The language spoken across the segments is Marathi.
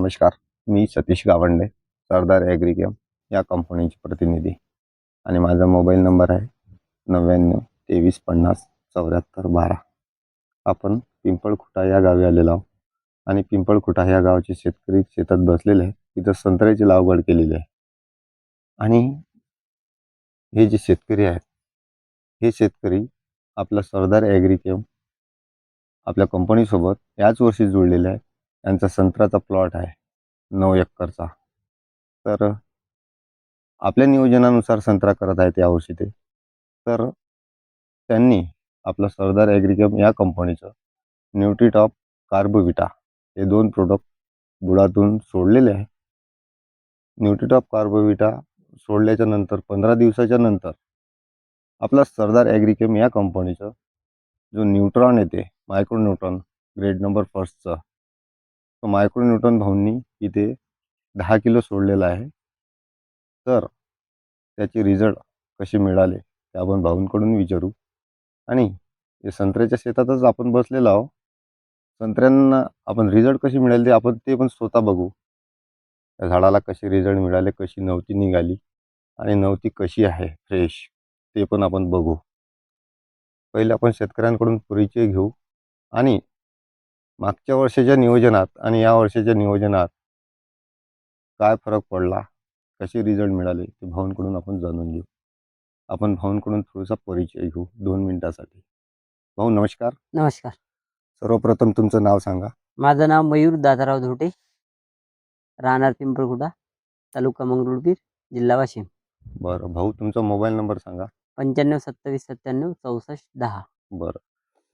नमस्कार. मी सतीश गावंडे, सरदार ॲग्रीकेम या कंपनीचे प्रतिनिधी आणि माझा मोबाईल नंबर आहे 99 23 50 74 12. आपण पिंपळखुटा या गावी आलेलो आहोत आणि पिंपळखुटा या गावचे शेतकरी शेतात बसलेले आहेत. तिथं संत्र्याची लागवड केलेली आहे आणि हे जे शेतकरी आहेत हे शेतकरी आपला सरदार ॲग्रीकेम आपल्या कंपनीसोबत याच वर्षी जुळलेले आहे. त्यांचा संत्र्याचा प्लॉट आहे 9 एकरचा. तर आपल्या नियोजनानुसार संत्रा करत आहेत यावर्षी ते. तर त्यांनी आपलं सरदार ॲग्रीकेम या कंपनीचं न्यूट्रीटॉप कार्बोविटा हे 2 प्रोडक्ट बुडातून सोडलेले आहे. न्यूट्रीटॉप कार्बोविटा सोडल्याच्या नंतर 15 दिवसाच्या नंतर आपला सरदार ॲग्रीकेम या कंपनीचं जो न्यूट्रॉन येते मायक्रोन्यूट्रॉन ग्रेड नंबर फर्स्टचा, तो मायक्रोन्यूट्रॉन भाऊंनी इथे 10 किलो सोडलेला आहे. तर त्याचे रिझल्ट कसे मिळाले ते आपण भाऊंकडून विचारू. आणि हे संत्र्याच्या शेतातच आपण बसलेलो आहोत. संत्र्यांना आपण रिझल्ट कसे मिळाले ते पण स्वतः बघू. त्या झाडाला कसे रिझल्ट मिळाले, कशी नवती निघाली आणि नवती कशी आहे फ्रेश, ते पण आपण बघू. पहिले आपण शेतकऱ्यांकडून परिचय घेऊ आणि मागच्या वर्षाच्या नियोजनात आणि या वर्षाच्या नियोजनात काय फरक पडला, कसे रिझल्ट मिळाले ते भाऊंकडून आपण जाणून घेऊ. आपण भाऊंकडून थोडासा परिचय घेऊ 2 मिनिटासाठी. भाऊ नमस्कार. नमस्कार. सर्वप्रथम तुमचं नाव सांगा. माझं नाव मयूर दादाराव धोटे, राहणार पिंपळखुटा, तालुका मंगरुळपीर, जिल्हा वाशिम. बरं भाऊ, तुमचा मोबाईल नंबर सांगा. 95 27 97 64 10. बरं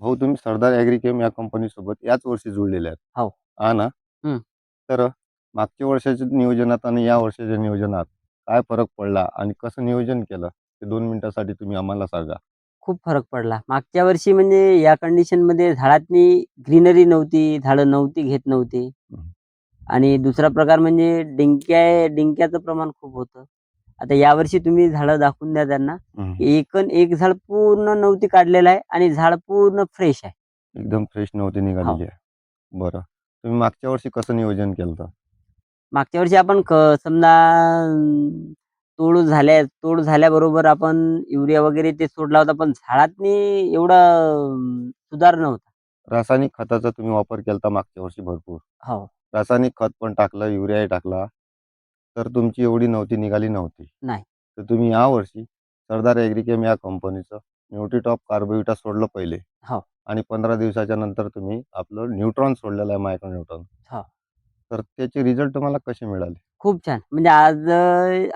भाऊ, तुम्ही सरदार ॲग्रीकेम या कंपनीसोबत याच वर्षी जुळलेले आहेत. हो. हा ना. हं. तर मागच्या वर्षाच्या नियोजनात आणि या वर्षाच्या नियोजनात काय फरक पडला आणि कसं नियोजन केलं ते 2 मिनिटासाठी तुम्ही आम्हाला सांगा. खूप फरक पडला. मागच्या वर्षी म्हणजे या कंडिशनमध्ये झाडातनी ग्रीनरी नव्हती, झाडं नव्हती घेत नव्हते. आणि दुसरा प्रकार म्हणजे डिंक्याचं प्रमाण खूप होतं. आता यावर्षी तुम्ही झाडं दाखवून द्या त्यांना. एक झाड पूर्ण नव्हती काढलेलं आहे आणि झाड पूर्ण फ्रेश आहे. एकदम फ्रेश नव्हती निघालेली आहे. बरं, तुम्ही मागच्या वर्षी कसं नियोजन केलं होतं? मागच्या वर्षी आपण समजा तोड झाल्याबरोबर आपण युरिया वगैरे ते सोडला होता, पण झाडातनी एवढा सुधार नव्हता. रासायनिक खताचा तुम्ही वापर केला मागच्या वर्षी भरपूर. हो. रासायनिक खत पण टाकलं, युरियाही टाकला, तर तुमची एवढी नव्हती निघाली नव्हती. नाही. तर तुम्ही यावर्षी सरदार ॲग्रीकेम या कंपनीचं न्यूट्रीटॉप कार्बोविटा सोडलं पहिले. हो. आणि 15 दिवसाच्या नंतर तुम्ही आपलं न्यूट्रॉन सोडलेलं आहे, मायक्रोन्यूट्रॉन. हो. तर त्याचे रिझल्ट तुम्हाला कसे मिळाले? खूप छान. म्हणजे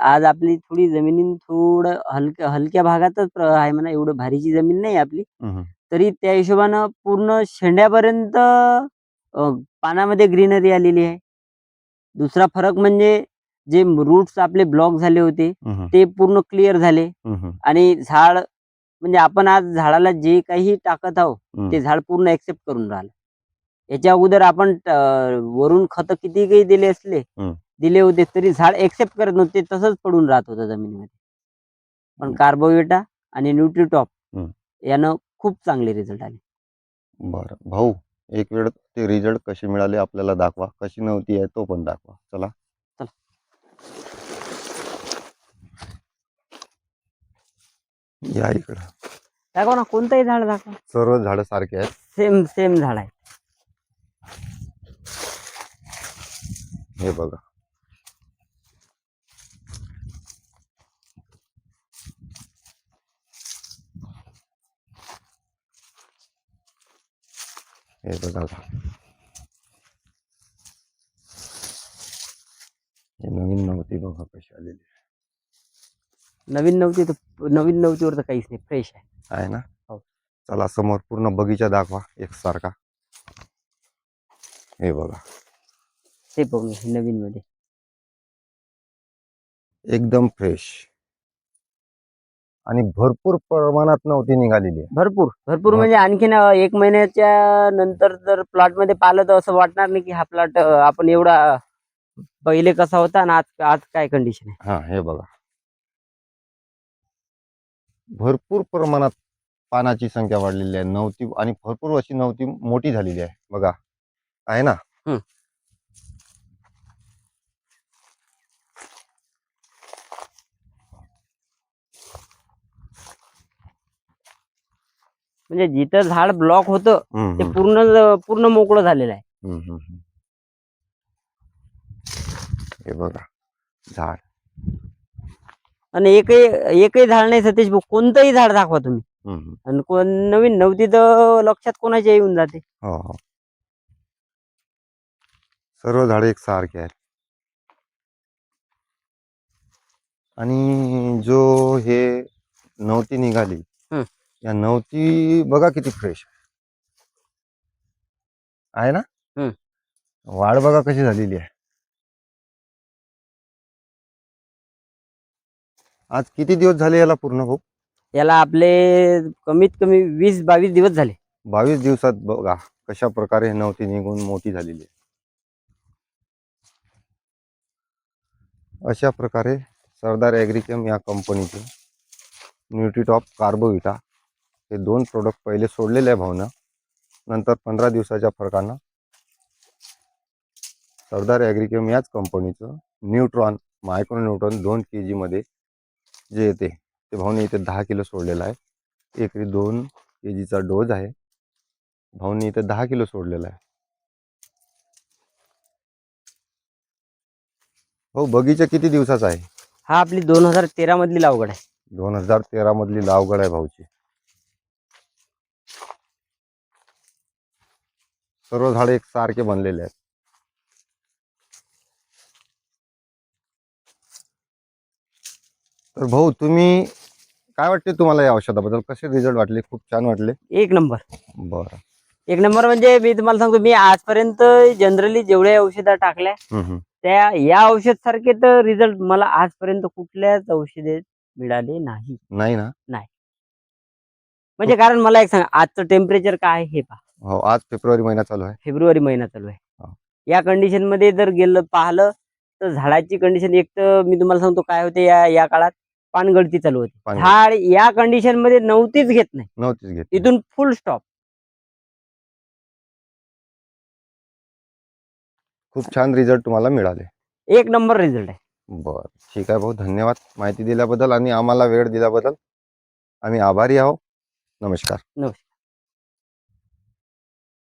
आज आपली थोडी जमिनी थोडं हलक्या भागातच आहे म्हणा, एवढं भारीची जमीन नाही आपली. तरी त्या हिशोबानं पूर्ण शेंड्यापर्यंत पानामध्ये ग्रीनरी आलेली आहे. दुसरा फरक म्हणजे जे रूट्स आपले ब्लॉक झाले होते ते पूर्ण क्लिअर झाले. आणि झाड म्हणजे आपण आज झाडाला जे काही टाकत आहोत ते झाड पूर्ण एक्सेप्ट करून राहिलं. याच्या अगोदर आपण वरून खत किती काही दिले होते तरी झाड एक्सेप्ट करत नव्हते, तसंच पडून राहत होतं जमिनीमध्ये. पण कार्बोविटा आणि न्यूट्रीटॉप यानं खूप चांगले रिझल्ट आले. बरं भाऊ, एक वेळ ते रिझल्ट कसे मिळाले आपल्याला दाखवा. कशी नव्हती आहे तो पण दाखवा. चला. या इकडं. दाखवा ना, कोणतंही झाड दाखवा. सर्व झाडं सारखे आहेत. सेम झाड आहे. हे बघा. हे बघा, हे नवीन नव्हती बघा कशी आलेली नवीन नव्हतीवर तर काहीच नाही, फ्रेश आहे ना. हो. चला समोर पूर्ण बगीचा दाखवा एकसारखा. हे बघा, ते बघून नवीन मध्ये एकदम फ्रेश आणि भरपूर प्रमाणात नव्हती निघालेली आहे. भरपूर म्हणजे आणखीन 1 महिन्याच्या नंतर जर प्लॉट मध्ये पाहिलं तर असं वाटणार नाही की हा प्लॉट आपण एवढा पहिले कसा होता आणि आज काय कंडिशन आहे. हा, हे बघा, भरपूर प्रमाणात पानाची संख्या वाढलेली आहे. नव्हती आणि भरपूर अशी नव्हती मोठी झालेली आहे बघा, आहे ना. म्हणजे जिथं झाड ब्लॉक होतं हम्म, ते हम्म, पूर्ण मोकळं झालेलं आहे. हम्म, हम्म, हम्म. हे बघा झाड. आणि एकही झाड नाही सतीश भाऊ, कोणतंही झाड दाखवा तुम्ही, हम्म, हम्म. आणि कोण नवीन नव्हती तर लक्षात कोणाच्या येऊन जाते. हो हो, सर्व झाडे एकसारखे आहेत. आणि जो हे नवती निघाली, हं. या नवती बघा किती फ्रेश आहे ना. हं. वाढ बघा कशी झालेली आहे. आज किती दिवस झाले याला पूर्ण भाऊ? याला आपले कमीत कमी 20-22 दिवस झाले. 22 दिवसात बघा कशा प्रकारे नवती निघून मोठी झालेली आहे. अशा प्रकारे सरदार ॲग्रिकेम या कंपनीचे न्यूट्रीटॉप कार्बोविटा हे 2 प्रोडक्ट पहिले सोडलेले आहे भाऊनं. नंतर 15 दिवसाच्या फरकानं सरदार ॲग्रिकेम याच कंपनीचं न्यूट्रॉन मायक्रोन्यूट्रॉन 2 kg मध्ये जे येते ते भाऊने इथे 10 किलो सोडलेलं आहे. एकरी 2 kgचा डोज आहे. भाऊने इथे 10 किलो सोडलेला आहे. हो, बगीचा किती दिवसाचा आहे? हा आपली 2013 मधली लागवड आहे. 2013 मधली लागवड आहे भाऊची. सर्व झाडे एकसारखे बनलेले आहेत. तर भाऊ तुम्ही काय वाटते तुम्हाला या औषधाबद्दल? कसे रिझल्ट वाटले? खूप छान वाटले. एक नंबर. बरं. एक नंबर म्हणजे मी तुम्हाला सांगतो, मी आजपर्यंत जनरली जेवढ्या औषधं टाकल्या त्या या औषध सारखे तर रिझल्ट मला आजपर्यंत कुठल्याच औषधे मिळाले नाही. नाही ना? नाही. म्हणजे कारण मला एक सांगा, आजचं टेम्परेचर काय आहे हे पहा. हो, आज फेब्रुवारी महिना चालू आहे. फेब्रुवारी महिना चालू आहे. हा. या कंडिशन मध्ये जर पाहिलं तर झाडाची कंडिशन एक तर मी तुम्हाला सांगतो काय होते, या काळात पानगळती चालू होती. पानगळती. झाड या कंडिशन मध्ये नव्हतीच घेत नाही, नव्हतीच घेत. इथून फुल स्टॉप. खूप छान रिझल्ट तुम्हाला मिळाले. एक नंबर रिझल्ट आहे. बरं, ठीक आहे भाऊ, धन्यवाद माहिती दिल्याबद्दल आणि आम्हाला वेळ दिल्याबद्दल. आम्ही आभारी आहोत. नमस्कार. नमस्कार.